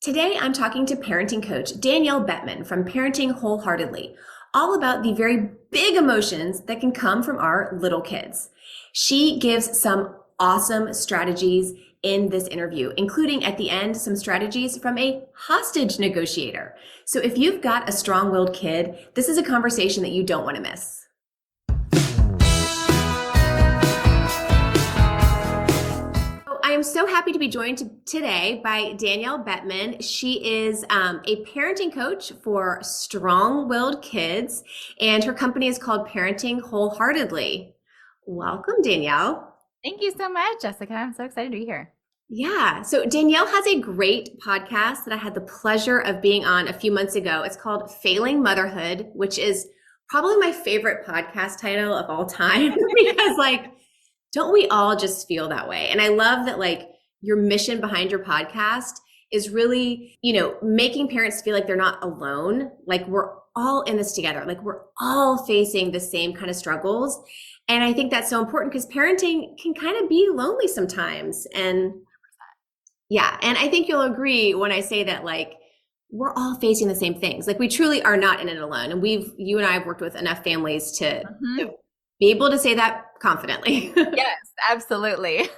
Today, I'm talking to parenting coach Danielle Bettmann from Parenting Wholeheartedly, all about the very big emotions that can come from our little kids. She gives some awesome strategies in this interview, including at the end, some strategies from a hostage negotiator. So if you've got a strong-willed kid, this is a conversation that you don't want to miss. I am so happy to be joined today by Danielle Bettmann. She is a parenting coach for strong-willed kids, and her company is called Parenting Wholeheartedly. Welcome, Danielle. Thank you so much, Jessica. I'm so excited to be here. Yeah, so Danielle has a great podcast that I had the pleasure of being on a few months ago. It's called Failing Motherhood, which is probably my favorite podcast title of all time because don't we all just feel that way? And I love that your mission behind your podcast is really, making parents feel like they're not alone. Like we're all in this together. Like we're all facing the same kind of struggles. And I think that's so important because parenting can kind of be lonely sometimes. And yeah, and I think you'll agree when I say that we're all facing the same things. Like we truly are not in it alone. And you and I have worked with enough families to be able to say that confidently. Yes, absolutely.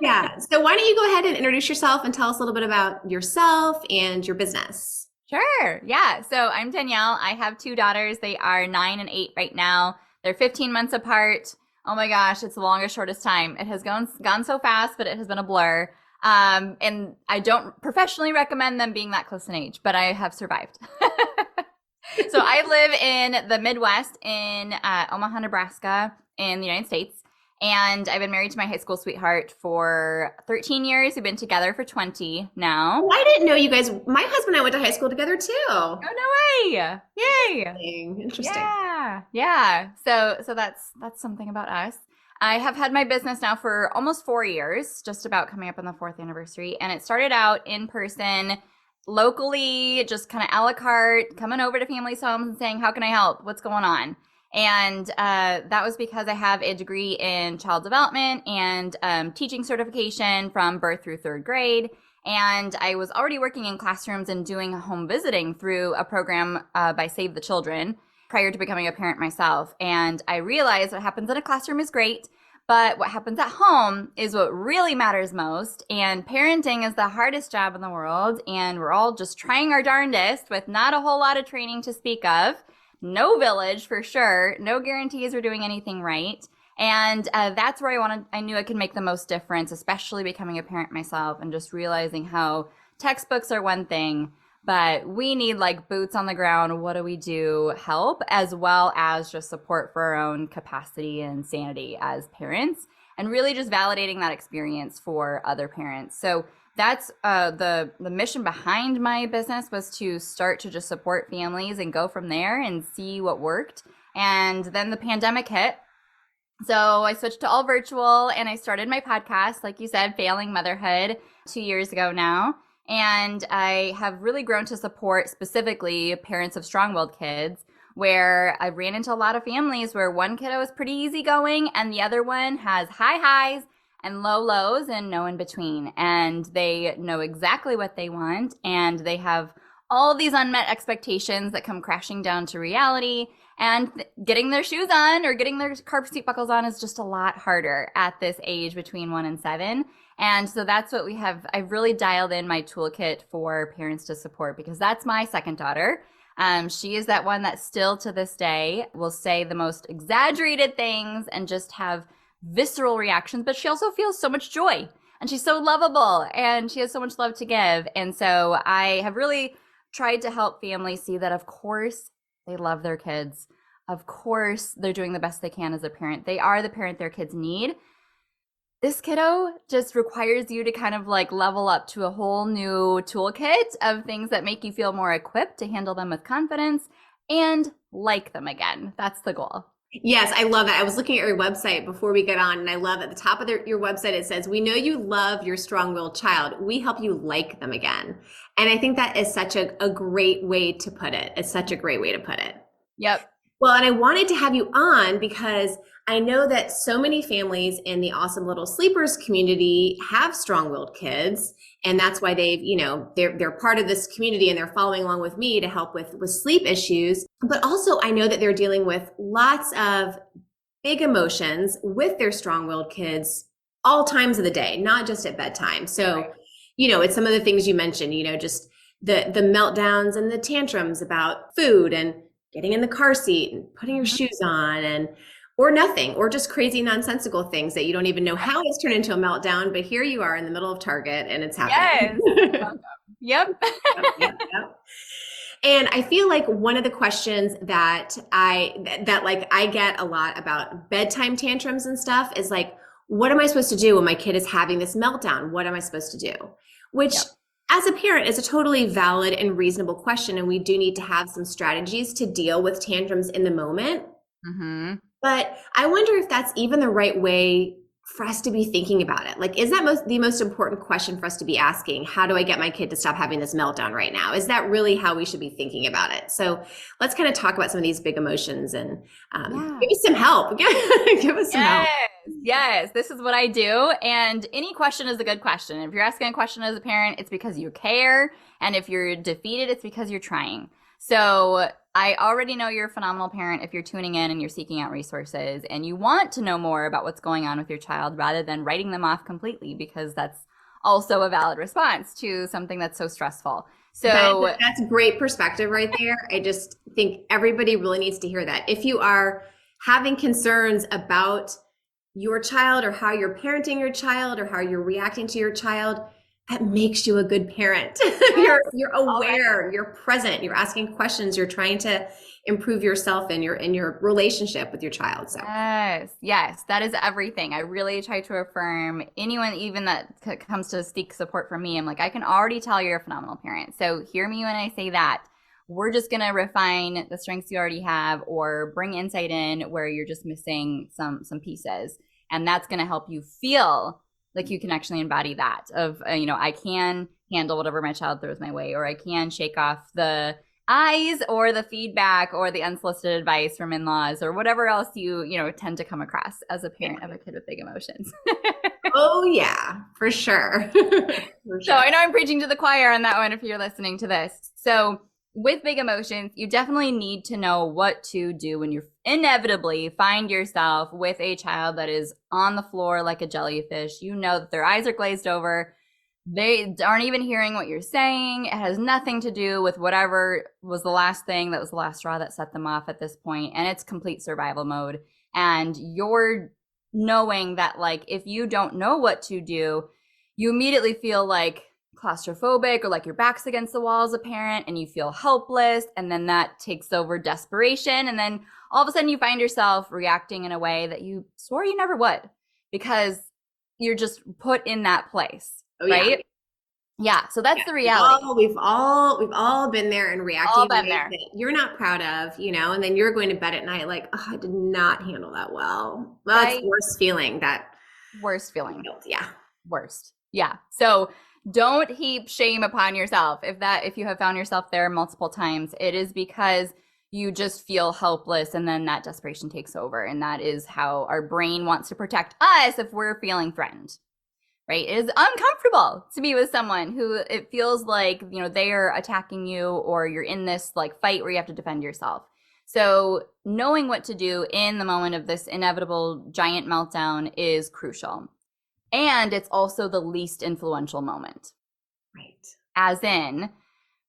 Yeah. So why don't you go ahead and introduce yourself and tell us a little bit about yourself and your business? Sure. Yeah. So I'm Danielle. I have two daughters. They are 9 and 8 right now. They're 15 months apart. Oh my gosh, it's the longest, shortest time. It has gone so fast, but it has been a blur. And I don't professionally recommend them being that close in age, but I have survived. So I live in the Midwest in Omaha, Nebraska in the United States. And I've been married to my high school sweetheart for 13 years. We've been together for 20 now. Oh, I didn't know you guys, my husband and I went to high school together too. Oh, no way. Yay. Interesting. Yeah. So that's something about us. I have had my business now for almost 4 years, just about coming up on the 4th anniversary. And it started out in person, locally, just kind of a la carte, coming over to families' homes and saying, how can I help? What's going on? And that was because I have a degree in child development and teaching certification from birth through 3rd grade. And I was already working in classrooms and doing home visiting through a program by Save the Children prior to becoming a parent myself. And I realized what happens in a classroom is great, but what happens at home is what really matters most. And parenting is the hardest job in the world. And we're all just trying our darndest with not a whole lot of training to speak of. No village for sure. No guarantees we're doing anything right. And that's where I knew I could make the most difference, especially becoming a parent myself and just realizing how textbooks are one thing, but we need boots on the ground. What do we do? Help, as well as just support for our own capacity and sanity as parents, and really just validating that experience for other parents. So that's the mission behind my business, was to start to just support families and go from there and see what worked. And then the pandemic hit. So I switched to all virtual and I started my podcast, like you said, Failing Motherhood, 2 years ago now. And I have really grown to support specifically parents of strong-willed kids, where I ran into a lot of families where one kiddo is pretty easygoing and the other one has high highs and low lows and no in between. And they know exactly what they want, and they have all these unmet expectations that come crashing down to reality. And getting their shoes on or getting their car seat buckles on is just a lot harder at this age between 1 and 7. And so that's what we have. I've really dialed in my toolkit for parents to support, because that's my second daughter. She is that one that still to this day will say the most exaggerated things and just have visceral reactions, but she also feels so much joy and she's so lovable and she has so much love to give. And so I have really tried to help families see that, of course, they love their kids. Of course, they're doing the best they can as a parent. They are the parent their kids need. This kiddo just requires you to kind of level up to a whole new toolkit of things that make you feel more equipped to handle them with confidence and like them again. That's the goal. Yes, I love that. I was looking at your website before we get on, and I love at the top of your website, it says, we know you love your strong-willed child. We help you like them again. And I think that is such a great way to put it. It's such a great way to put it. Yep. Well, and I wanted to have you on because I know that so many families in the Awesome Little Sleepers community have strong-willed kids, and that's why they've, they're part of this community and they're following along with me to help with sleep issues. But also I know that they're dealing with lots of big emotions with their strong-willed kids all times of the day, not just at bedtime. So, Right. It's some of the things you mentioned, just the meltdowns and the tantrums about food and getting in the car seat and putting your shoes on or nothing, or just crazy nonsensical things that you don't even know how it's turned into a meltdown, but here you are in the middle of Target and it's happening. Yes. Yep. Yep. And I feel like one of the questions that I get a lot about bedtime tantrums and stuff is like, what am I supposed to do when my kid is having this meltdown? What am I supposed to do? Which as a parent is a totally valid and reasonable question. And we do need to have some strategies to deal with tantrums in the moment. Mm-hmm. But I wonder if that's even the right way for us to be thinking about it. Like, is that the most important question for us to be asking? How do I get my kid to stop having this meltdown right now? Is that really how we should be thinking about it? So let's kind of talk about some of these big emotions and give us some help. Give us some help. Yes, this is what I do. And any question is a good question. If you're asking a question as a parent, it's because you care. And if you're defeated, it's because you're trying. So I already know you're a phenomenal parent if you're tuning in and you're seeking out resources and you want to know more about what's going on with your child rather than writing them off completely, because that's also a valid response to something that's so stressful. So that's great perspective right there. I just think everybody really needs to hear that. If you are having concerns about your child or how you're parenting your child or how you're reacting to your child, that makes you a good parent. You're aware, you're present, you're asking questions, you're trying to improve yourself and your relationship with your child. So yes, that is everything. I really try to affirm anyone even that comes to seek support from me. I'm like, I can already tell you're a phenomenal parent. So hear me when I say that. We're just going to refine the strengths you already have or bring insight in where you're just missing some pieces. And that's going to help you feel like you can actually embody that of, I can handle whatever my child throws my way, or I can shake off the eyes or the feedback or the unsolicited advice from in-laws or whatever else you tend to come across as a parent of a kid with big emotions. Oh yeah, for sure. So I know I'm preaching to the choir on that one if you're listening to this. So with big emotions, you definitely need to know what to do when you inevitably find yourself with a child that is on the floor like a jellyfish. You know that their eyes are glazed over. They aren't even hearing what you're saying. It has nothing to do with whatever was the last thing that was the last straw that set them off at this point, and it's complete survival mode. And you're knowing that, like, if you don't know what to do, you immediately feel like claustrophobic or like your back's against the wall as a parent and you feel helpless, and then that takes over desperation, and then all of a sudden you find yourself reacting in a way that you swore you never would because you're just put in that place. Right? Yeah. So that's the reality. We've all been there and reacting in ways that you're not proud of, and then you're going to bed at night like, oh, I did not handle that well. Well, right? It's the worst feeling. Yeah. Worst. Yeah. So don't heap shame upon yourself. If you have found yourself there multiple times, it is because you just feel helpless and then that desperation takes over. And that is how our brain wants to protect us if we're feeling threatened. Right? It is uncomfortable to be with someone who it feels like, they are attacking you or you're in this like fight where you have to defend yourself. So knowing what to do in the moment of this inevitable giant meltdown is crucial. And it's also the least influential moment. Right. As in,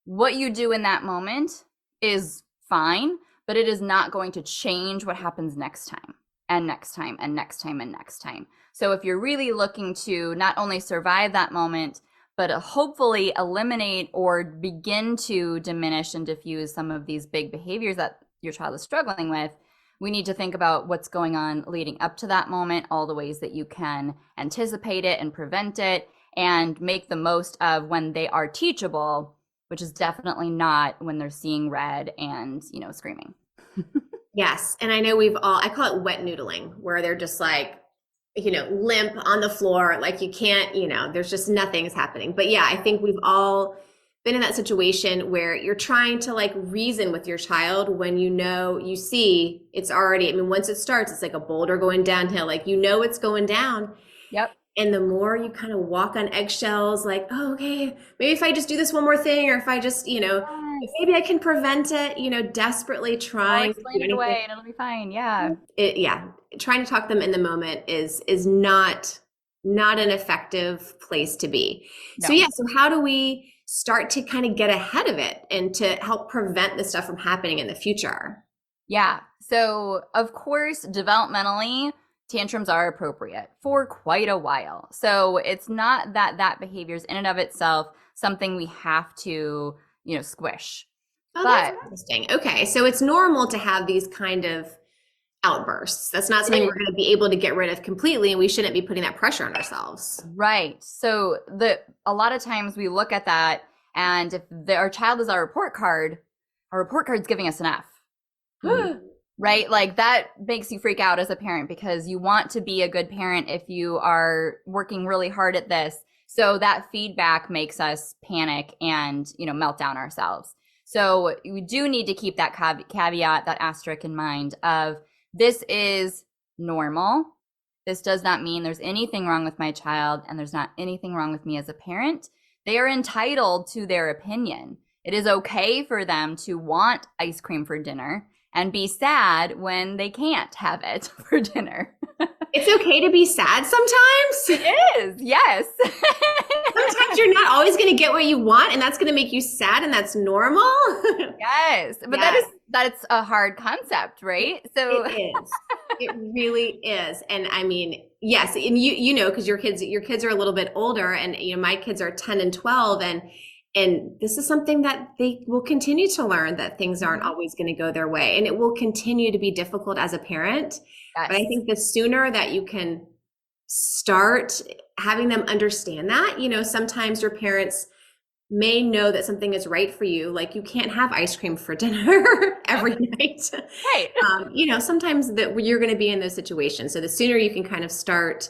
what you do in that moment is fine, but it is not going to change what happens next time and next time and next time and next time. So if you're really looking to not only survive that moment, but hopefully eliminate or begin to diminish and diffuse some of these big behaviors that your child is struggling with, we need to think about what's going on leading up to that moment, all the ways that you can anticipate it and prevent it, and make the most of when they are teachable, which is definitely not when they're seeing red and, screaming. Yes. And I know I call it wet noodling, where they're just like, limp on the floor, like you can't, there's just nothing's happening. But yeah, I think we've all been in that situation where you're trying to like reason with your child when you see it's already, I mean, once it starts, it's like a boulder going downhill, like, it's going down. Yep. And the more you kind of walk on eggshells, like, oh, okay, maybe if I just do this one more thing, or if I just, Yes. maybe I can prevent it, desperately I'll trying to explain do it anything. away and it'll be fine. Yeah. Trying to talk them in the moment is not an effective place to be. No. So how do we start to kind of get ahead of it and to help prevent this stuff from happening in the future? Yeah. So, of course, developmentally, tantrums are appropriate for quite a while. So it's not that behavior is in and of itself something we have to, squish. Oh, that's interesting. Okay. So it's normal to have these kind of outbursts. That's not something we're going to be able to get rid of completely, and we shouldn't be putting that pressure on ourselves. Right. So a lot of times we look at that, and if our child is our report card's giving us an F. Right? Like that makes you freak out as a parent because you want to be a good parent if you are working really hard at this. So that feedback makes us panic and, melt down ourselves. So we do need to keep that caveat, that asterisk in mind of this is normal. This does not mean there's anything wrong with my child, and there's not anything wrong with me as a parent. They are entitled to their opinion. It is okay for them to want ice cream for dinner and be sad when they can't have it for dinner. It's okay to be sad sometimes. It is, yes. Sometimes you're not always going to get what you want, and that's going to make you sad, and that's normal. Yes, but that's a hard concept, right? So it is. It really is. And I mean, yes, and because your kids are a little bit older, and my kids are 10 and 12, and this is something that they will continue to learn, that things aren't always going to go their way. And it will continue to be difficult as a parent. Yes. But I think the sooner that you can start having them understand that, sometimes your parents may know that something is right for you. Like you can't have ice cream for dinner every night. Right. Sometimes that you're going to be in those situations. So the sooner you can kind of start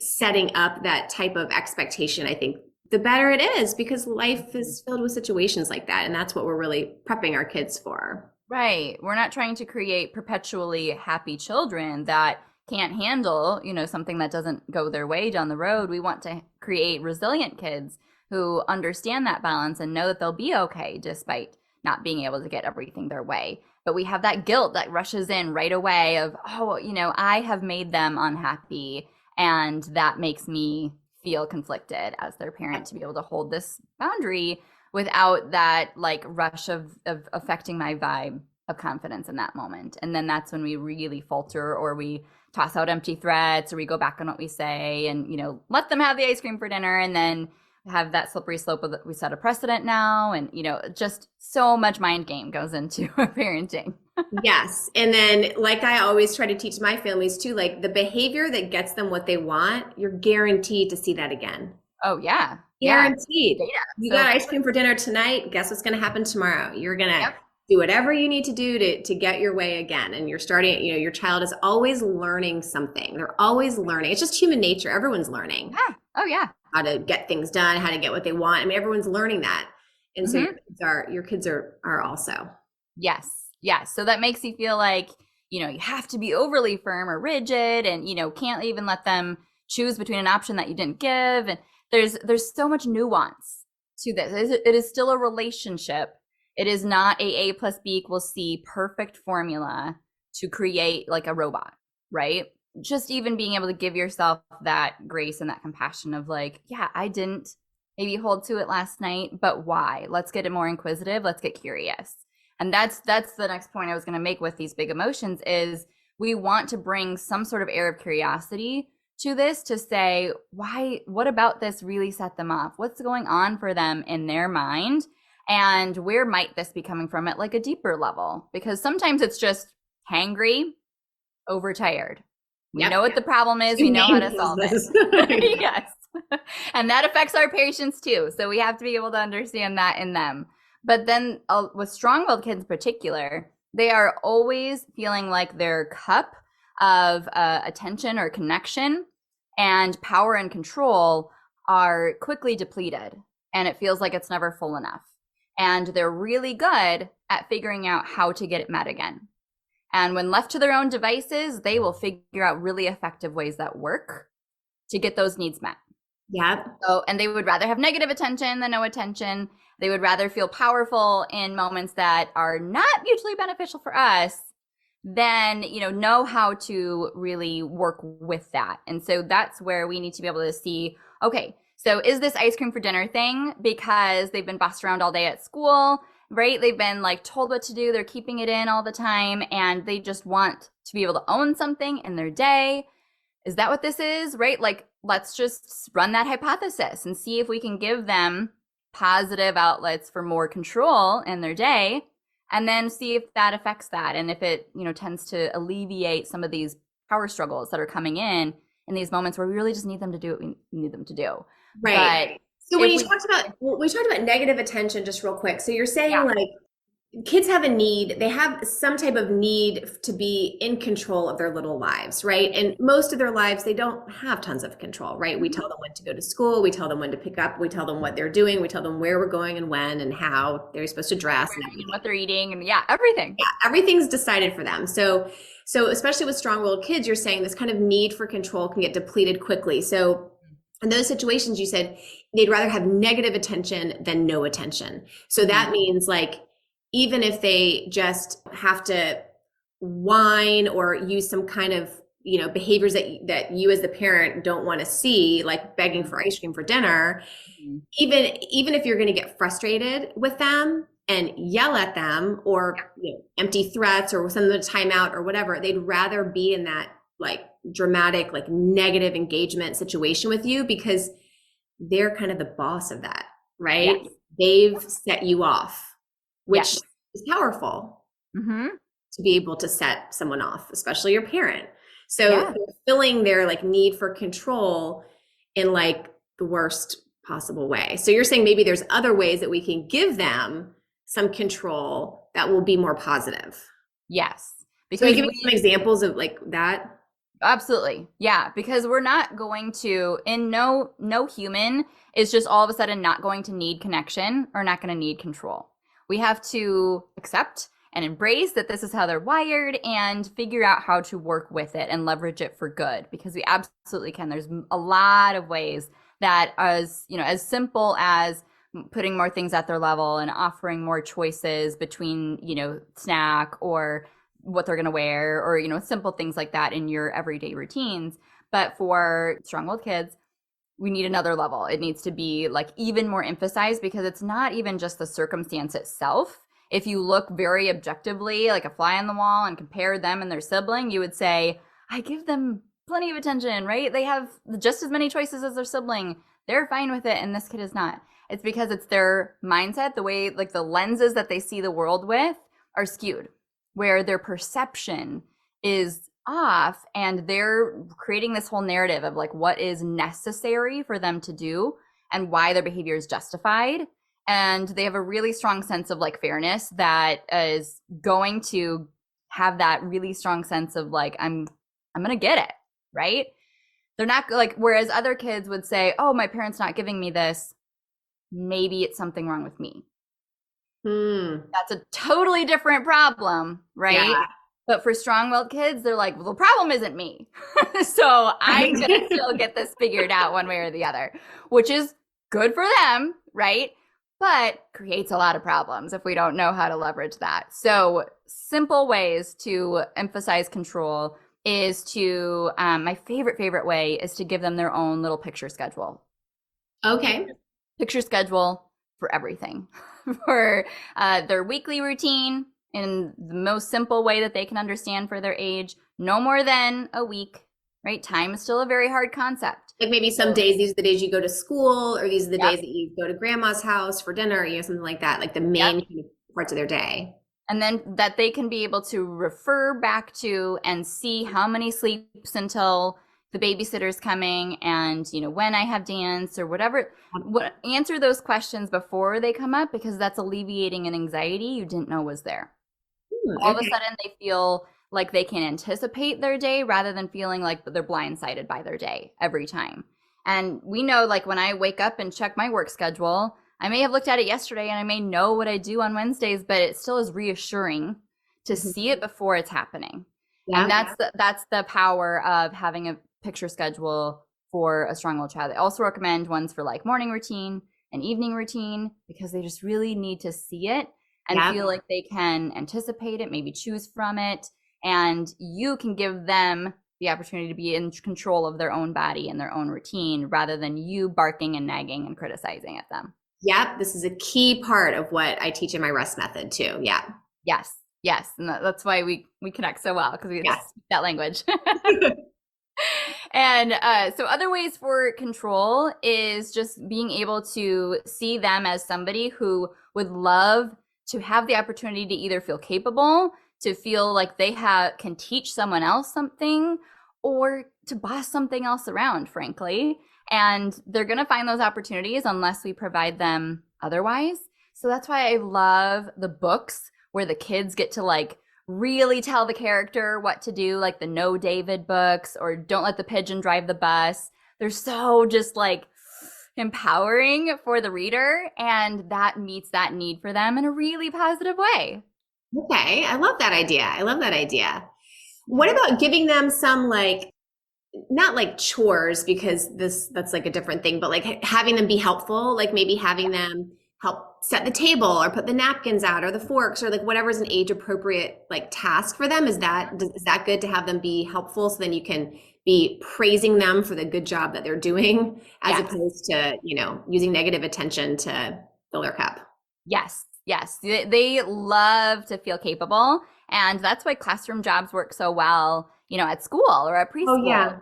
setting up that type of expectation, I think the better it is, because life is filled with situations like that. And that's what we're really prepping our kids for. Right. We're not trying to create perpetually happy children that can't handle, something that doesn't go their way down the road. We want to create resilient kids who understand that balance and know that they'll be okay despite not being able to get everything their way. But we have that guilt that rushes in right away of, I have made them unhappy, and that makes me feel conflicted as their parent to be able to hold this boundary without that like rush of affecting my vibe of confidence in that moment. And then that's when we really falter, or we toss out empty threats, or we go back on what we say and, let them have the ice cream for dinner, and then have that slippery slope of we set a precedent now. And, just so much mind game goes into parenting. Yes. And then like I always try to teach my families too, like the behavior that gets them what they want, you're guaranteed to see that again. Oh yeah. Guaranteed. Yeah. You got ice cream for dinner tonight. Guess what's going to happen tomorrow? You're going to do whatever you need to do to get your way again. And you're starting, your child is always learning something. They're always learning. It's just human nature. Everyone's learning. Yeah. Oh yeah. How to get things done, how to get what they want. I mean, everyone's learning that. And so your kids are also. Yes. Yes. So that makes you feel like, you have to be overly firm or rigid, and, can't even let them choose between an option that you didn't give. And there's so much nuance to this. It is still a relationship. It is not A plus B equals C perfect formula to create like a robot, right? Just even being able to give yourself that grace and that compassion of like, yeah, I didn't maybe hold to it last night, but why? Let's get it more inquisitive. Let's get curious. And that's the next point I was going to make with these big emotions is we want to bring some sort of air of curiosity to this, to say, why, what about this really set them off? What's going on for them in their mind? And where might this be coming from at like a deeper level? Because sometimes it's just hangry, overtired. We know what the problem is. We know how to solve it. Yes. And that affects our patients too. So we have to be able to understand that in them. But then with strong-willed kids in particular, they are always feeling like their cup of attention or connection and power and control are quickly depleted. and it feels like it's never full enough. And they're really good at figuring out how to get it met again. And when left to their own devices, they will figure out really effective ways that work to get those needs met. Yeah. So, and they would rather have negative attention than no attention. They would rather feel powerful in moments that are not mutually beneficial for us than, know how to really work with that. And so that's where we need to be able to see, okay, so is this ice cream for dinner thing because they've been bossed around all day at school, right? They've been like told what to do. They're keeping it in all the time and they just want to be able to own something in their day. Is that what this is, right? Like, let's just run that hypothesis and see if we can give them positive outlets for more control in their day, and then see if that affects that. And if it, tends to alleviate some of these power struggles that are coming in these moments where we really just need them to do what we need them to do. Right. But so when we talked about negative attention, just real quick. So you're saying like kids have a need, they have some type of need to be in control of their little lives, right? And most of their lives, they don't have tons of control, right? We tell them when to go to school, we tell them when to pick up, we tell them what they're doing, we tell them where we're going and when and how they're supposed to dress and what they're eating and everything. Yeah, everything's decided for them. So especially with strong-willed kids, you're saying this kind of need for control can get depleted quickly. So in those situations, you said they'd rather have negative attention than no attention. So that means like, even if they just have to whine or use some kind of, behaviors that you as the parent don't want to see, like begging for ice cream for dinner, even if you're going to get frustrated with them and yell at them or empty threats or send them a timeout or whatever, they'd rather be in that like dramatic, like negative engagement situation with you because they're kind of the boss of that, right? Yes. They've set you off. Which is powerful to be able to set someone off, especially your parent. So fulfilling their like need for control in like the worst possible way. So you're saying maybe there's other ways that we can give them some control that will be more positive. Yes. Because so give me some examples of like that. Absolutely. Yeah. Because we're not going to, no human is just all of a sudden not going to need connection or not going to need control. We have to accept and embrace that this is how they're wired and figure out how to work with it and leverage it for good, because we absolutely can. There's a lot of ways that as simple as putting more things at their level and offering more choices between, snack or what they're going to wear or, simple things like that in your everyday routines. But for strong-willed kids, we need another level. It needs to be like even more emphasized because it's not even just the circumstance itself. If you look very objectively, like a fly on the wall and compare them and their sibling, you would say, I give them plenty of attention, right? They have just as many choices as their sibling. They're fine with it. And this kid is not. It's because it's their mindset, the way, like the lenses that they see the world with are skewed, where their perception is off and they're creating this whole narrative of like what is necessary for them to do and why their behavior is justified. And they have a really strong sense of like fairness that is going to have that really strong sense of like, I'm going to get it, right? They're not like, whereas other kids would say, oh, my parent's not giving me this. Maybe it's something wrong with me. That's a totally different problem, right? Yeah. But for strong-willed kids, they're like, well, the problem isn't me. So I'm going to still get this figured out one way or the other, which is good for them, right? But creates a lot of problems if we don't know how to leverage that. So simple ways to emphasize control is to, my favorite way is to give them their own little picture schedule. Okay. Picture schedule for everything. For their weekly routine, in the most simple way that they can understand for their age, no more than a week, right? Time is still a very hard concept. Like maybe some days, these are the days you go to school, or these are the days that you go to grandma's house for dinner, something like that, like the main parts of their day. And then that they can be able to refer back to and see how many sleeps until the babysitter's coming and, when I have dance or whatever. Answer those questions before they come up, because that's alleviating an anxiety you didn't know was there. All of a sudden they feel like they can anticipate their day rather than feeling like they're blindsided by their day every time. And we know, like when I wake up and check my work schedule, I may have looked at it yesterday and I may know what I do on Wednesdays, but it still is reassuring to see it before it's happening. Yeah. And that's the power of having a picture schedule for a strong-willed child. I also recommend ones for like morning routine and evening routine, because they just really need to see it and feel like they can anticipate it, maybe choose from it. And you can give them the opportunity to be in control of their own body and their own routine, rather than you barking and nagging and criticizing at them. Yep. This is a key part of what I teach in my rest method too. Yeah. Yes. Yes. And that's why we connect so well, because we speak that language. And so other ways for control is just being able to see them as somebody who would love to have the opportunity to either feel capable, to feel like they can teach someone else something, or to boss something else around, frankly. And they're going to find those opportunities unless we provide them otherwise. So that's why I love the books where the kids get to like really tell the character what to do, like the No David books or Don't Let the Pigeon Drive the Bus. They're so just like empowering for the reader, and that meets that need for them in a really positive way. Okay. I love that idea. What about giving them some like, not like chores, because that's like a different thing, but like having them be helpful, like maybe having them help set the table or put the napkins out or the forks, or like whatever's an age appropriate like task for them. Is that good to have them be helpful, so then you can be praising them for the good job that they're doing, as opposed to, using negative attention to fill their cup? Yes. Yes. They love to feel capable. And that's why classroom jobs work so well, at school or at preschool. Oh, yeah.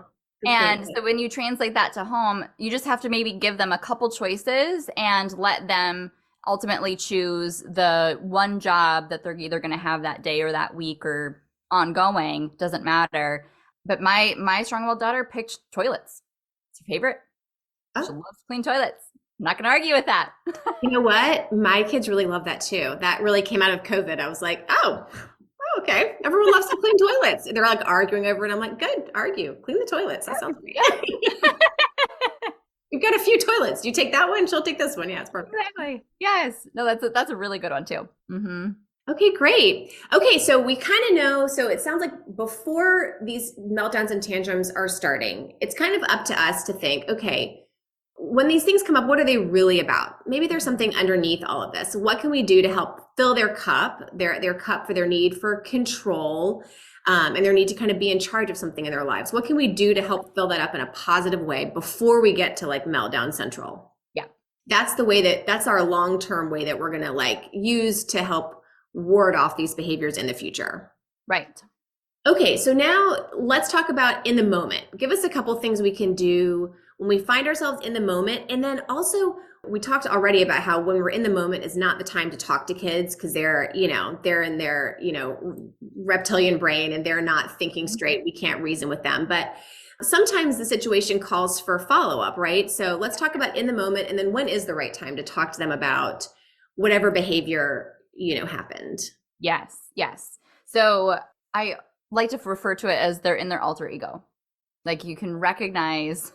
And so when you translate that to home, you just have to maybe give them a couple choices and let them ultimately choose the one job that they're either going to have that day or that week or ongoing. Doesn't matter. But my strong-willed daughter picked toilets. It's her favorite. She loves to clean toilets. I'm not going to argue with that. You know what? My kids really love that too. That really came out of COVID. I was like, oh, okay. Everyone loves to clean toilets. They're like arguing over it. I'm like, good, argue. Clean the toilets. That sounds great. We've got a few toilets. You take that one, she'll take this one. Yeah, it's perfect. Exactly. Yes. No, that's a really good one too. Mm-hmm. Okay, great. Okay, so we kind of know, so it sounds like before these meltdowns and tantrums are starting, it's kind of up to us to think, okay, when these things come up, what are they really about? Maybe there's something underneath all of this. What can we do to help fill their cup, their cup for their need for control, and their need to kind of be in charge of something in their lives? What can we do to help fill that up in a positive way before we get to like meltdown central? Yeah. That's our long-term way that we're going to like use to help ward off these behaviors in the future. Right. Okay, so now let's talk about in the moment. Give us a couple things we can do when we find ourselves in the moment. And then also, we talked already about how when we're in the moment is not the time to talk to kids, because they're in their, reptilian brain and they're not thinking straight. We can't reason with them. But sometimes the situation calls for follow-up, right? So let's talk about in the moment, and then when is the right time to talk to them about whatever behavior, happened. Yes. Yes. So I like to refer to it as they're in their alter ego. Like you can recognize,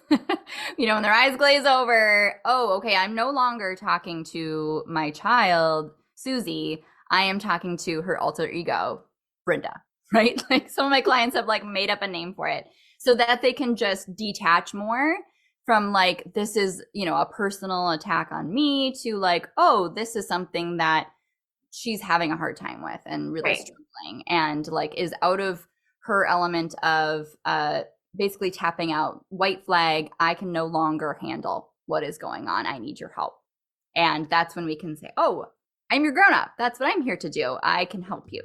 when their eyes glaze over, oh, okay, I'm no longer talking to my child, Susie. I am talking to her alter ego, Brenda, right? Like some of my clients have like made up a name for it so that they can just detach more from like, this is, a personal attack on me, to like, oh, this is something that she's having a hard time with and really struggling, and like is out of her element of basically tapping out, white flag, I can no longer handle what is going on. I need your help. And that's when we can say, oh, I'm your grown up. That's what I'm here to do. I can help you.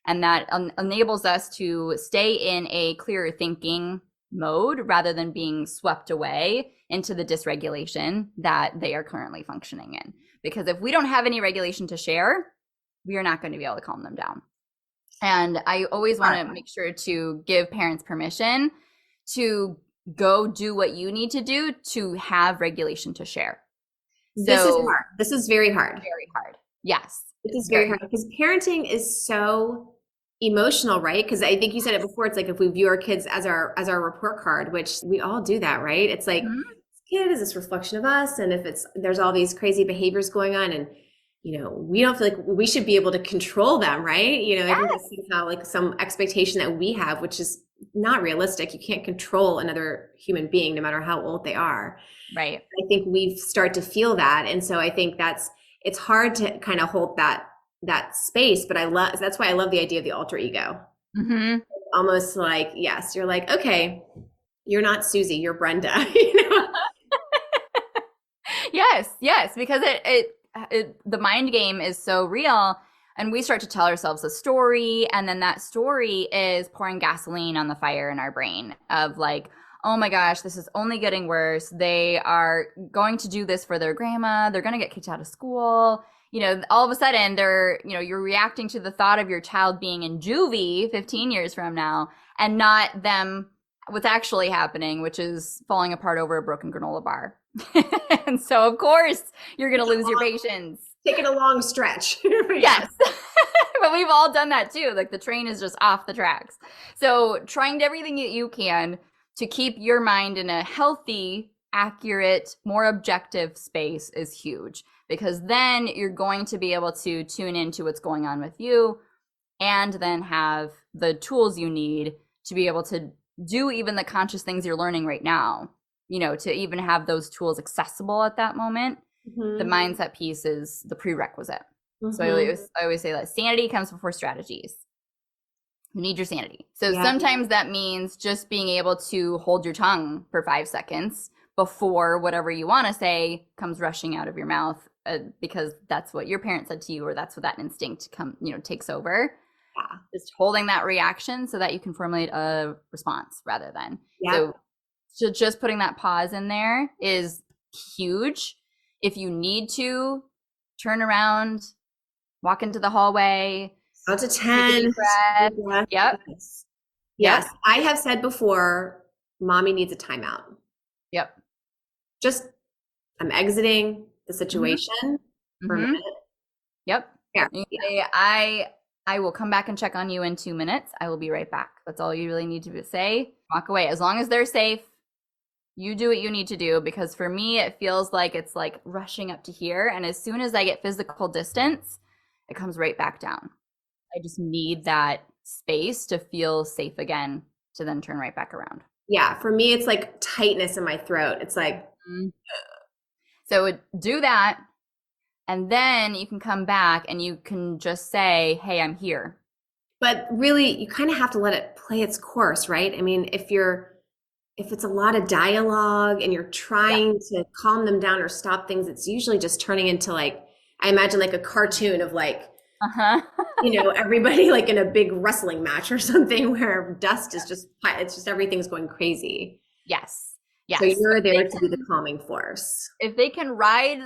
And that enables us to stay in a clearer thinking mode rather than being swept away into the dysregulation that they are currently functioning in. Because if we don't have any regulation to share, we are not going to be able to calm them down. And I always want to make sure to give parents permission to go do what you need to do to have regulation to share. This is hard. This is very hard. Very hard. Yes. This is very hard because parenting is so emotional, right? Because I think you said it before. It's like if we view our kids as our report card, which we all do that, right? It's like kid? Is this a reflection of us? And if there's all these crazy behaviors going on, and we don't feel like we should be able to control them, right? I think that's somehow like some expectation that we have, which is not realistic. You can't control another human being, no matter how old they are. Right. I think we start to feel that. And so I think it's hard to kind of hold that space, but that's why I love the idea of the alter ego. Mm-hmm. Almost like, yes, you're like, okay, you're not Susie, you're Brenda. Yes, because the mind game is so real, and we start to tell ourselves a story, and then that story is pouring gasoline on the fire in our brain of like, oh my gosh, this is only getting worse. They are going to do this for their grandma. They're going to get kicked out of school. All of a sudden you're reacting to the thought of your child being in juvie 15 years from now, and not them, what's actually happening, which is falling apart over a broken granola bar. And so of course you're going to lose your patience. Taking a long stretch. Yes. But we've all done that too. Like the train is just off the tracks. So trying everything that you can to keep your mind in a healthy, accurate, more objective space is huge, because then you're going to be able to tune into what's going on with you, and then have the tools you need to be able to do even the conscious things you're learning right now, to even have those tools accessible at that moment. Mm-hmm. The mindset piece is the prerequisite. Mm-hmm. So I always say that sanity comes before strategies. You need your sanity. So sometimes that means just being able to hold your tongue for 5 seconds before whatever you want to say comes rushing out of your mouth, because that's what your parent said to you, or that's what that instinct takes over. Yeah. Just holding that reaction so that you can formulate a response rather than. Yeah. So just putting that pause in there is huge. If you need to, turn around, walk into the hallway. Count to 10. Yep. Yes. I have said before, mommy needs a timeout. Yep. Just, I'm exiting the situation for a minute. Yep. Yeah. I will come back and check on you in 2 minutes. I will be right back. That's all you really need to say. Walk away. As long as they're safe, you do what you need to do, because for me, it feels like it's like rushing up to here. And as soon as I get physical distance, it comes right back down. I just need that space to feel safe again, to then turn right back around. Yeah. For me, it's like tightness in my throat. It's like, So do that. And then you can come back and you can just say, hey, I'm here. But really, you kind of have to let it play its course, right? I mean, if it's a lot of dialogue and you're trying to calm them down or stop things, it's usually just turning into like, I imagine like a cartoon of like, everybody like in a big wrestling match or something, where dust is it's just everything's going crazy. Yes. So you're there to be the calming force. If they can ride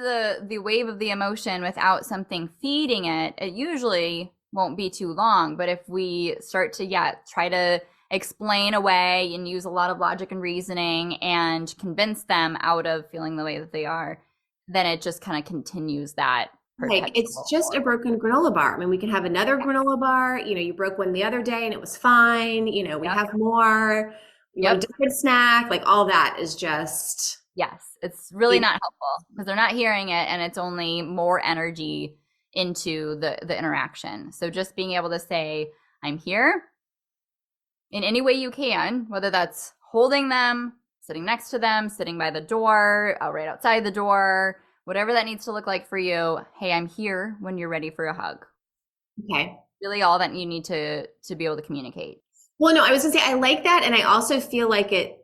the wave of the emotion without something feeding it, it usually won't be too long. But if we start to, try to explain away and use a lot of logic and reasoning and convince them out of feeling the way that they are, then it just kind of continues that. Like, it's just a broken granola bar. I mean, we can have another granola bar. You broke one the other day and it was fine. We have more. You want a different snack, like all that is just. Yes, it's really not helpful, because they're not hearing it, and it's only more energy into the interaction. So just being able to say, I'm here in any way you can, whether that's holding them, sitting next to them, sitting by the door, right outside the door, whatever that needs to look like for you. Hey, I'm here when you're ready for a hug. Okay. Really all that you need to be able to communicate. Well, no, I was gonna say, I like that. And I also feel like it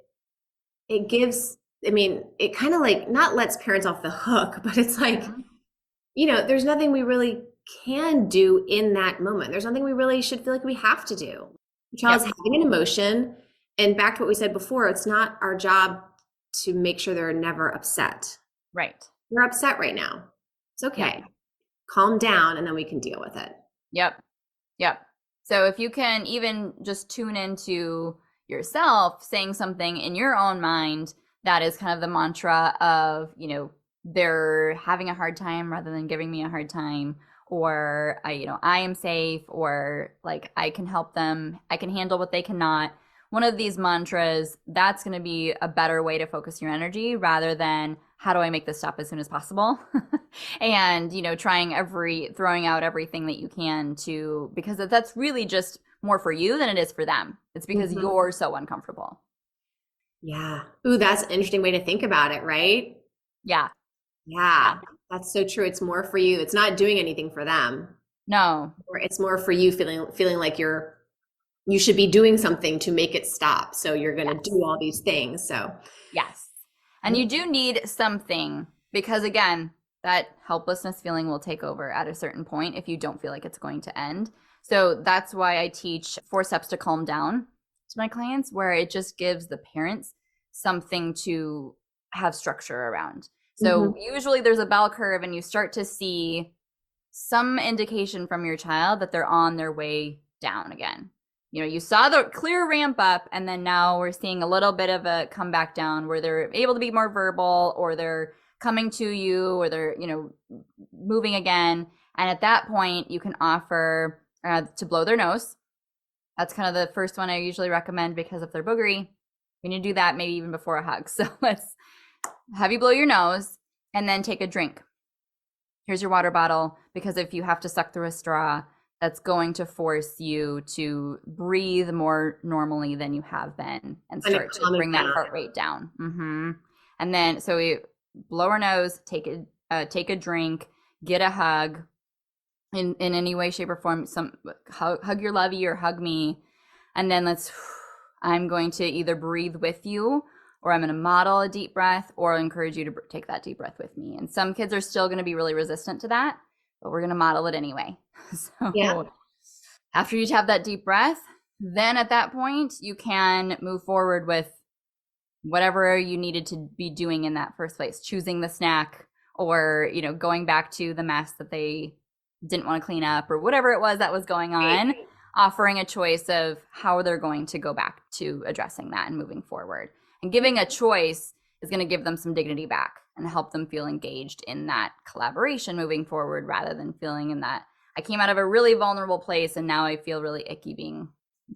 gives, it kind of like not lets parents off the hook, but it's like, there's nothing we really can do in that moment. There's nothing we really should feel like we have to do. The child is having an emotion, and back to what we said before, it's not our job to make sure they're never upset. Right. They're upset right now. It's okay. Yep. Calm down, and then we can deal with it. Yep. So if you can even just tune into yourself saying something in your own mind that is kind of the mantra of, they're having a hard time rather than giving me a hard time, or I am safe, or like I can help them, I can handle what they cannot. one of these mantras, that's going to be a better way to focus your energy rather than how do I make this stop as soon as possible? And, throwing out everything that you can because that's really just more for you than it is for them. It's because you're so uncomfortable. Yeah. Ooh, that's an interesting way to think about it, right? Yeah. Yeah. That's so true. It's more for you. It's not doing anything for them. No. Or it's more for you feeling like you should be doing something to make it stop. So you're going to do all these things. So yes. And you do need something because, again, that helplessness feeling will take over at a certain point if you don't feel like it's going to end. So that's why I teach 4 steps to calm down to my clients, where it just gives the parents something to have structure around. So usually there's a bell curve and you start to see some indication from your child that they're on their way down again. You saw the clear ramp up, and then now we're seeing a little bit of a comeback down where they're able to be more verbal, or they're coming to you, or they're, moving again. And at that point, you can offer to blow their nose. That's kind of the first one I usually recommend, because if they're boogery, we need to do that maybe even before a hug. So let's have you blow your nose and then take a drink. Here's your water bottle, because if you have to suck through a straw, that's going to force you to breathe more normally than you have been and start to bring that heart rate down. And then, so we blow our nose, take a drink, get a hug in any way, shape, or form. Hug your lovey or hug me. And then I'm going to either breathe with you, or I'm going to model a deep breath, or encourage you to take that deep breath with me. And some kids are still going to be really resistant to that, but we're going to model it anyway. So after you have that deep breath, then at that point, you can move forward with whatever you needed to be doing in that first place, choosing the snack, or, going back to the mess that they didn't want to clean up, or whatever it was that was going on, offering a choice of how they're going to go back to addressing that and moving forward. And giving a choice is going to give them some dignity back and help them feel engaged in that collaboration moving forward, rather than feeling in that I came out of a really vulnerable place and now I feel really icky being,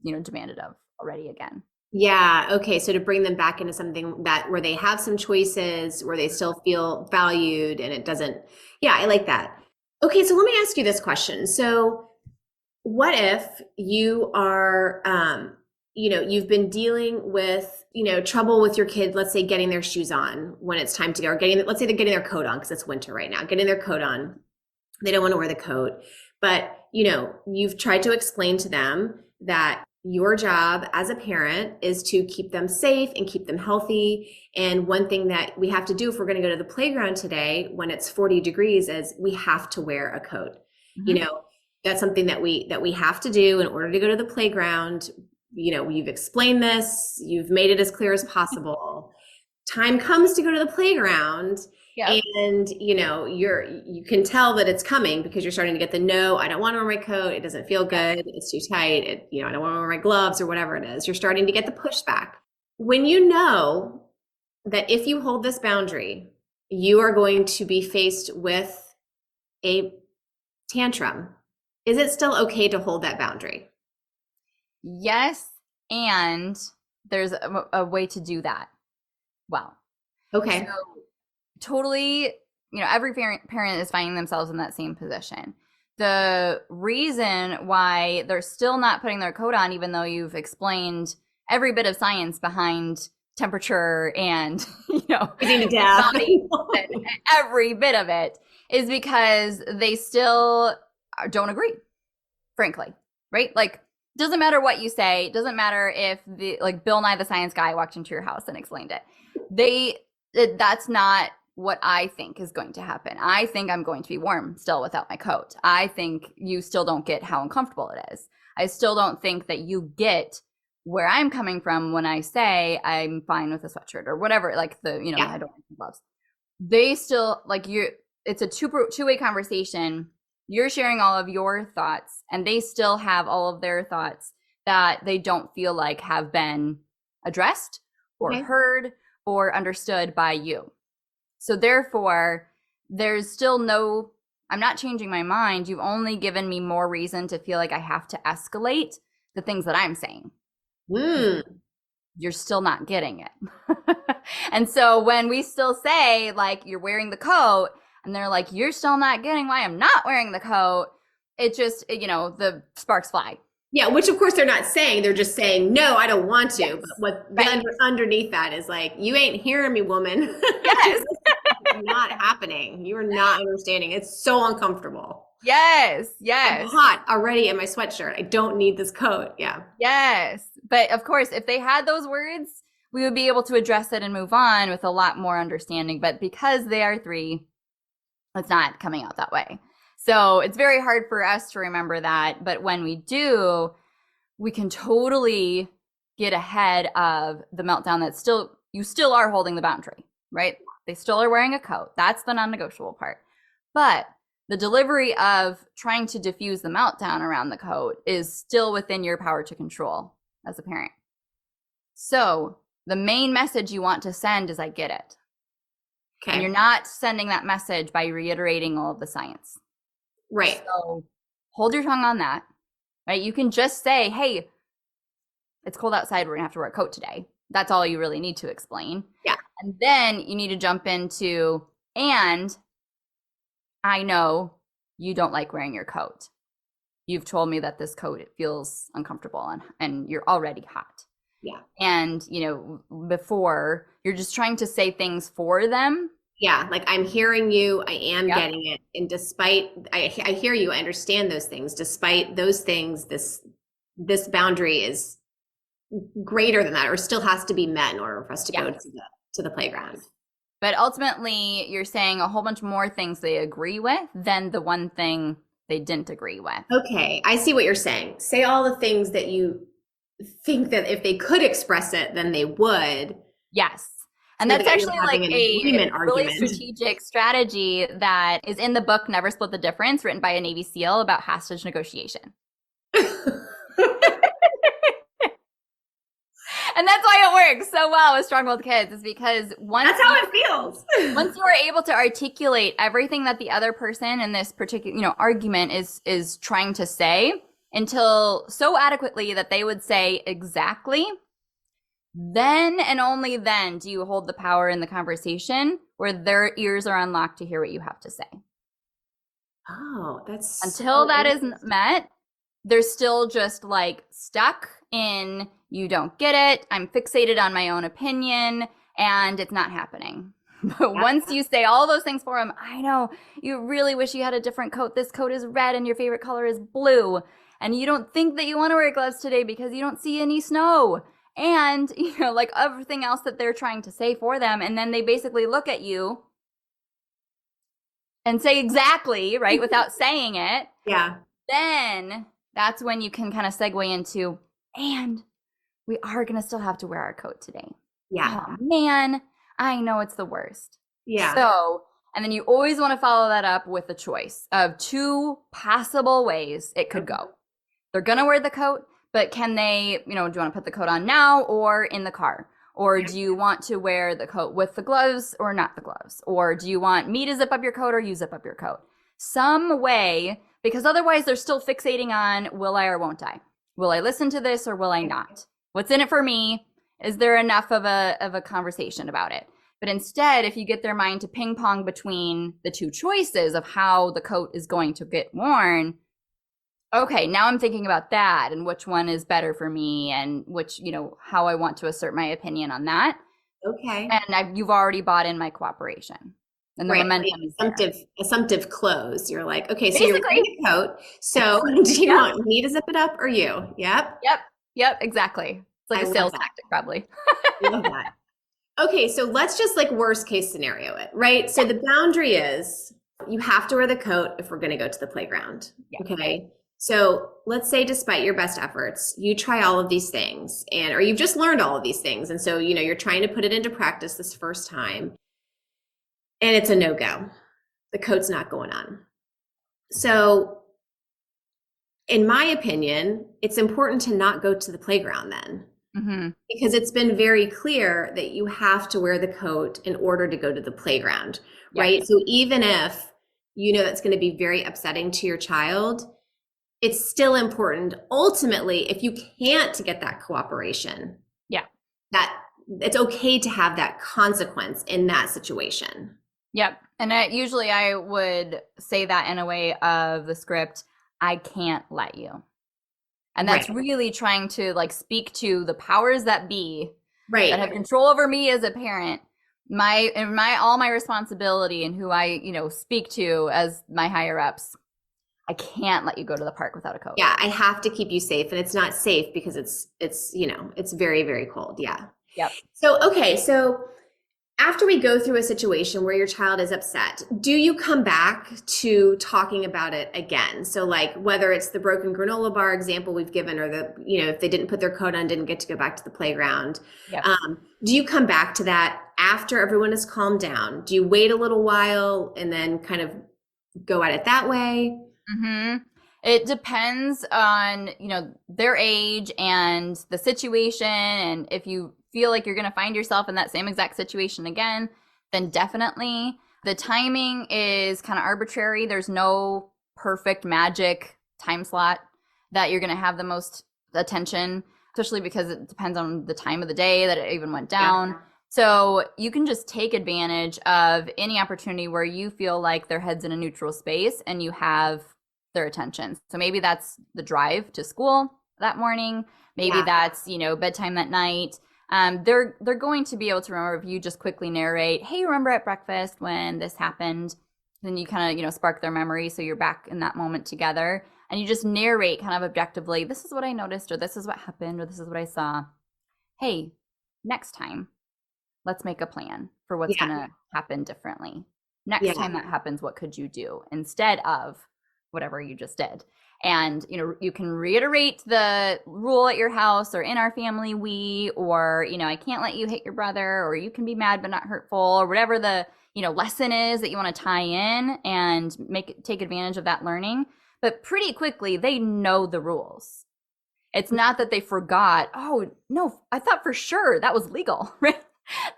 demanded of already again. Yeah. Okay. So to bring them back into something where they have some choices, where they still feel valued, and it doesn't. Yeah, I like that. Okay. So let me ask you this question. So what if you are, you've been dealing with, trouble with your kid, let's say getting their shoes on when it's time to go, or let's say they're getting their coat on because it's winter right now, getting their coat on. They don't want to wear the coat, but, you've tried to explain to them that your job as a parent is to keep them safe and keep them healthy. And one thing that we have to do if we're going to go to the playground today when it's 40 degrees is we have to wear a coat. That's something that we have to do in order to go to the playground. You've explained this, you've made it as clear as possible. Time comes to go to the playground, and you can tell that it's coming because you're starting to get the no, I don't want to wear my coat, it doesn't feel good, it's too tight, I don't want to wear my gloves, or whatever it is. You're starting to get the pushback. When you know that if you hold this boundary, you are going to be faced with a tantrum, is it still okay to hold that boundary? Yes, and there's a way to do that well. Okay. So totally, every parent is finding themselves in that same position. The reason why they're still not putting their coat on, even though you've explained every bit of science behind temperature and, freezing to death, every bit of it, is because they still don't agree, frankly, right? Like, doesn't matter what you say. Doesn't matter if Bill Nye the Science Guy walked into your house and explained it. That's not what I think is going to happen. I think I'm going to be warm still without my coat. I think you still don't get how uncomfortable it is. I still don't think that you get where I'm coming from when I say I'm fine with a sweatshirt or whatever. I don't like gloves. They still it's a two-way conversation. You're sharing all of your thoughts, and they still have all of their thoughts that they don't feel like have been addressed or heard or understood by you. So therefore, there's still I'm not changing my mind. You've only given me more reason to feel like I have to escalate the things that I'm saying. you're still not getting it. And so when we still say like, you're wearing the coat, and they're like, you're still not getting why I'm not wearing the coat, it just, the sparks fly. Yeah, which of course they're not saying. They're just saying, no, I don't want to. Yes. But what underneath that is like, you ain't hearing me, woman. Yes. It's not happening. You are not understanding. It's so uncomfortable. Yes. I'm hot already in my sweatshirt. I don't need this coat. Yeah. Yes. But of course, if they had those words, we would be able to address it and move on with a lot more understanding. But because they are 3, it's not coming out that way. So it's very hard for us to remember that. But when we do, we can totally get ahead of the meltdown that you still are holding the boundary, right? They still are wearing a coat. That's the non-negotiable part. But the delivery of trying to diffuse the meltdown around the coat is still within your power to control as a parent. So the main message you want to send is, I get it. Okay. And you're not sending that message by reiterating all of the science. Right. So hold your tongue on that, right? You can just say, hey, it's cold outside. We're gonna have to wear a coat today. That's all you really need to explain. Yeah. And then you need to jump into, and I know you don't like wearing your coat. You've told me that this coat, it feels uncomfortable and you're already hot. Yeah. And, before you're just trying to say things for them. Yeah. Like, I'm hearing you, I am getting it. And despite, I hear you, I understand those things. Despite those things, this boundary is greater than that, or still has to be met in order for us to go to the playground. But ultimately, you're saying a whole bunch more things they agree with than the one thing they didn't agree with. Okay, I see what you're saying. Say all the things that you think that if they could express it, then they would. Yes. And that's actually like a really strategic strategy that is in the book, Never Split the Difference, written by a Navy SEAL, about hostage negotiation. And that's why it works so well with strong-willed kids, is because that's how it feels. Once you are able to articulate everything that the other person in this particular, argument is trying to say, until so adequately that they would say exactly, then and only then do you hold the power in the conversation where their ears are unlocked to hear what you have to say. Oh, that's until that isn't met, they're still just like stuck in, you don't get it, I'm fixated on my own opinion, and it's not happening. But once you say all those things for them, I know, you really wish you had a different coat. This coat is red and your favorite color is blue. And you don't think that you want to wear gloves today because you don't see any snow. And, like everything else that they're trying to say for them. And then they basically look at you and say exactly, right, without saying it. Yeah. Then that's when you can kind of segue into, and we are going to still have to wear our coat today. Yeah. Oh, man, I know it's the worst. Yeah. So, and then you always want to follow that up with a choice of 2 possible ways it could go. They're going to wear the coat, but can they, do you want to put the coat on now or in the car? Or do you want to wear the coat with the gloves or not the gloves? Or do you want me to zip up your coat or you zip up your coat? Some way, because otherwise they're still fixating on, will I or won't I? Will I listen to this or will I not? What's in it for me? Is there enough of a conversation about it? But instead, if you get their mind to ping pong between the 2 choices of how the coat is going to get worn, okay, now I'm thinking about that and which one is better for me and which, how I want to assert my opinion on that. Okay. And you've already bought in my cooperation. And the momentum is assumptive close. You're like, okay, so you're wearing a coat. So do you want me to zip it up or you? Yep. Yep, exactly. It's like a sales tactic, probably. I love that. Okay, so let's just like worst case scenario it, right? So the boundary is you have to wear the coat if we're going to go to the playground. Yeah. Okay. So let's say despite your best efforts, you try all of these things or you've just learned all of these things. And so, you're trying to put it into practice this first time and it's a no-go. The coat's not going on. So in my opinion, it's important to not go to the playground then. Mm-hmm. Because it's been very clear that you have to wear the coat in order to go to the playground, right? So even if that's going to be very upsetting to your child, it's still important ultimately if you can't get that cooperation. Yeah. that it's okay to have that consequence in that situation. Yep. And usually I would say that in a way of the script, I can't let you. And that's really trying to like speak to the powers that be that have control over me as a parent, all my responsibility and who I, speak to as my higher ups. I can't let you go to the park without a coat. Yeah, I have to keep you safe, and it's not safe because it's very, very cold. Yeah. Yep. So after we go through a situation where your child is upset, do you come back to talking about it again? So like whether it's the broken granola bar example we've given, or if they didn't put their coat on, didn't get to go back to the playground. Yep. Do you come back to that after everyone has calmed down? Do you wait a little while and then kind of go at it that way? Mm-hmm. It depends on, their age and the situation. And if you feel like you're going to find yourself in that same exact situation again, then definitely. The timing is kind of arbitrary. There's no perfect magic time slot that you're going to have the most attention, especially because it depends on the time of the day that it even went down. Yeah. So you can just take advantage of any opportunity where you feel like their head's in a neutral space and you have their attention. So maybe that's the drive to school that morning. Maybe that's, bedtime that night. They're going to be able to remember if you just quickly narrate, hey, remember at breakfast when this happened? Then you kind of, spark their memory. So you're back in that moment together and you just narrate kind of objectively, this is what I noticed, or this is what happened, or this is what I saw. Hey, next time, let's make a plan for what's going to happen differently. Next time that happens, what could you do instead of whatever you just did? And, you can reiterate the rule at your house, or in our family, or, I can't let you hit your brother, or you can be mad but not hurtful, or whatever the, lesson is that you want to tie in and take advantage of that learning. But pretty quickly, they know the rules. It's not that they forgot, oh, no, I thought for sure that was legal, right?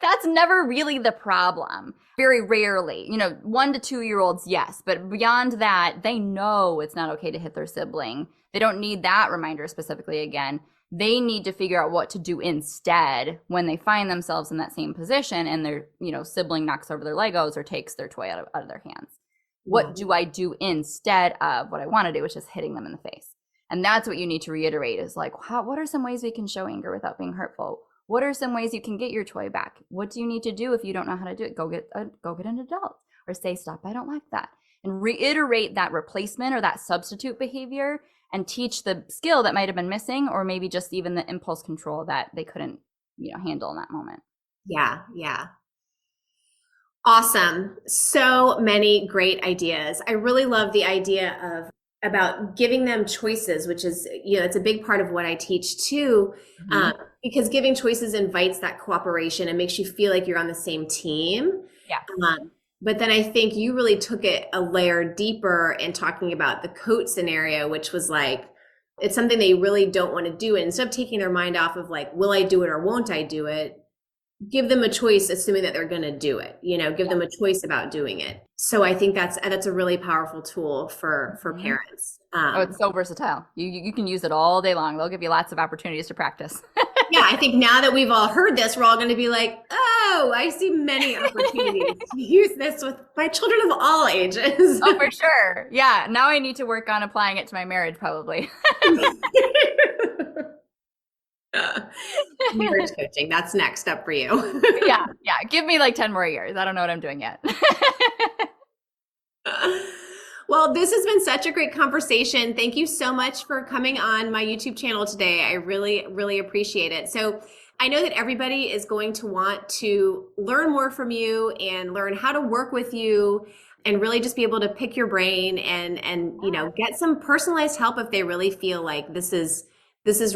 That's never really the problem. Very rarely, 1 to 2 year olds, yes. But beyond that, they know it's not okay to hit their sibling. They don't need that reminder specifically again. They need to figure out what to do instead when they find themselves in that same position and their, sibling knocks over their Legos or takes their toy out of their hands. What do I do instead of what I want to do, which is hitting them in the face? And that's what you need to reiterate is like, what are some ways we can show anger without being hurtful? What are some ways you can get your toy back? What do you need to do if you don't know how to do it? Go get an adult, or say, stop, I don't like that. And reiterate that replacement or that substitute behavior and teach the skill that might have been missing, or maybe just even the impulse control that they couldn't, handle in that moment. Yeah. Awesome. So many great ideas. I really love the idea about giving them choices, which is, it's a big part of what I teach too, because giving choices invites that cooperation and makes you feel like you're on the same team. Yeah. But then I think you really took it a layer deeper in talking about the coat scenario, which was like, it's something they really don't want to do. And instead of taking their mind off of like, will I do it or won't I do it? Give them a choice, assuming that they're going to do it, give them a choice about doing it. So I think that's a really powerful tool for parents. It's so versatile. You can use it all day long. They'll give you lots of opportunities to practice. Yeah, I think now that we've all heard this, we're all going to be like, oh, I see many opportunities to use this with my children of all ages. Oh, for sure. Yeah. Now I need to work on applying it to my marriage, probably. Marriage coaching, that's next up for you. Yeah. Give me like 10 more years. I don't know what I'm doing yet. Well, this has been such a great conversation. Thank you so much for coming on my YouTube channel today. I really, really appreciate it. So I know that everybody is going to want to learn more from you and learn how to work with you and really just be able to pick your brain and get some personalized help if they really feel like this is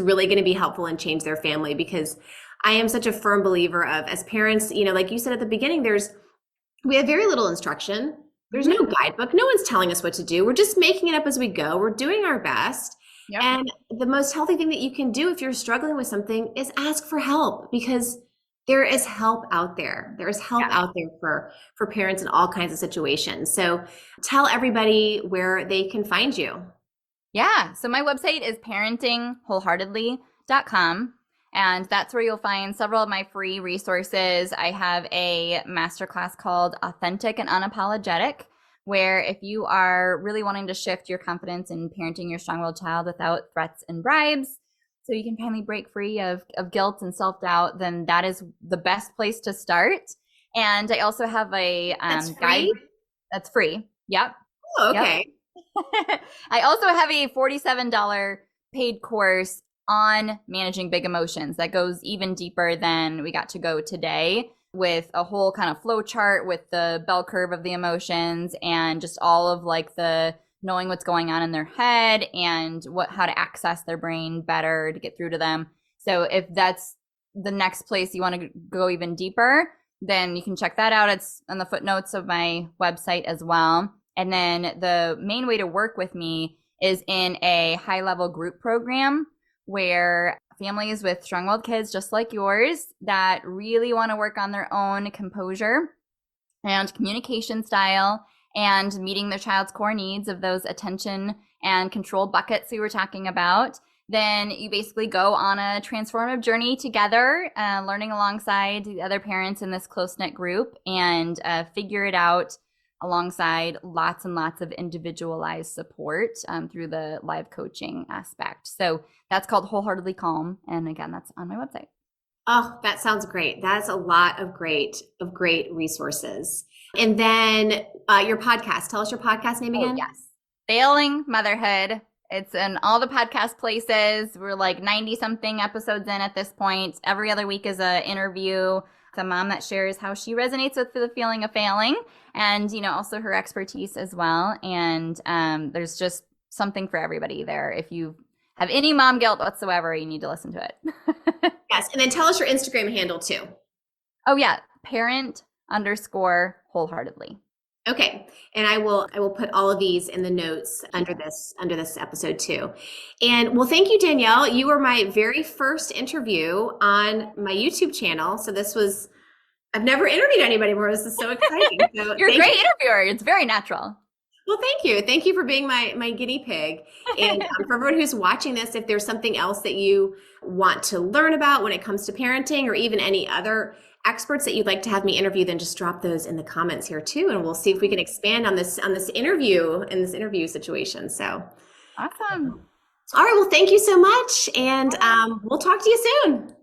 really going to be helpful and change their family. Because I am such a firm believer of, as parents, like you said at the beginning, we have very little instruction. There's no guidebook. No one's telling us what to do. We're just making it up as we go. We're doing our best. Yep. And the most healthy thing that you can do if you're struggling with something is ask for help, because there is help out there. There is help out there for parents in all kinds of situations. So tell everybody where they can find you. Yeah. So my website is parentingwholeheartedly.com. And that's where you'll find several of my free resources. I have a masterclass called Authentic and Unapologetic, where if you are really wanting to shift your confidence in parenting your strong-willed child without threats and bribes, so you can finally break free of guilt and self-doubt, then that is the best place to start. And I also have a guide that's free. Yep. Oh, okay. Yep. I also have a $47 paid course on managing big emotions that goes even deeper than we got to go today, with a whole kind of flow chart with the bell curve of the emotions and just all of like the knowing what's going on in their head and how to access their brain better to get through to them. So if that's the next place you want to go even deeper, then you can check that out. It's on the footnotes of my website as well. And then the main way to work with me is in a high-level group program where families with strong-willed kids just like yours that really want to work on their own composure and communication style and meeting their child's core needs of those attention and control buckets we were talking about, then you basically go on a transformative journey together, learning alongside the other parents in this close-knit group, and figure it out alongside lots and lots of individualized support through the live coaching aspect. So that's called Wholeheartedly Calm. And again, that's on my website. Oh, that sounds great. That's a lot of great resources. And then your podcast, tell us your podcast name again. Oh, yes. Failing Motherhood. It's in all the podcast places. We're like 90 something episodes in at this point. Every other week is an interview. A mom that shares how she resonates with the feeling of failing, and also her expertise as well. And there's just something for everybody there. If you have any mom guilt whatsoever, you need to listen to it. Yes, and then tell us your Instagram handle too. Oh yeah, parent_wholeheartedly. Okay, and I will put all of these in the notes under this episode too. And well, thank you, Danielle. You were my very first interview on my YouTube channel. So I've never interviewed anybody before. This is so exciting. So You're a great interviewer. It's very natural. Well, thank you. Thank you for being my guinea pig. And for everyone who's watching this, if there's something else that you want to learn about when it comes to parenting, or even any other experts that you'd like to have me interview, then just drop those in the comments here too, and we'll see if we can expand on this interview situation. So awesome. All right, well, thank you so much, and we'll talk to you soon.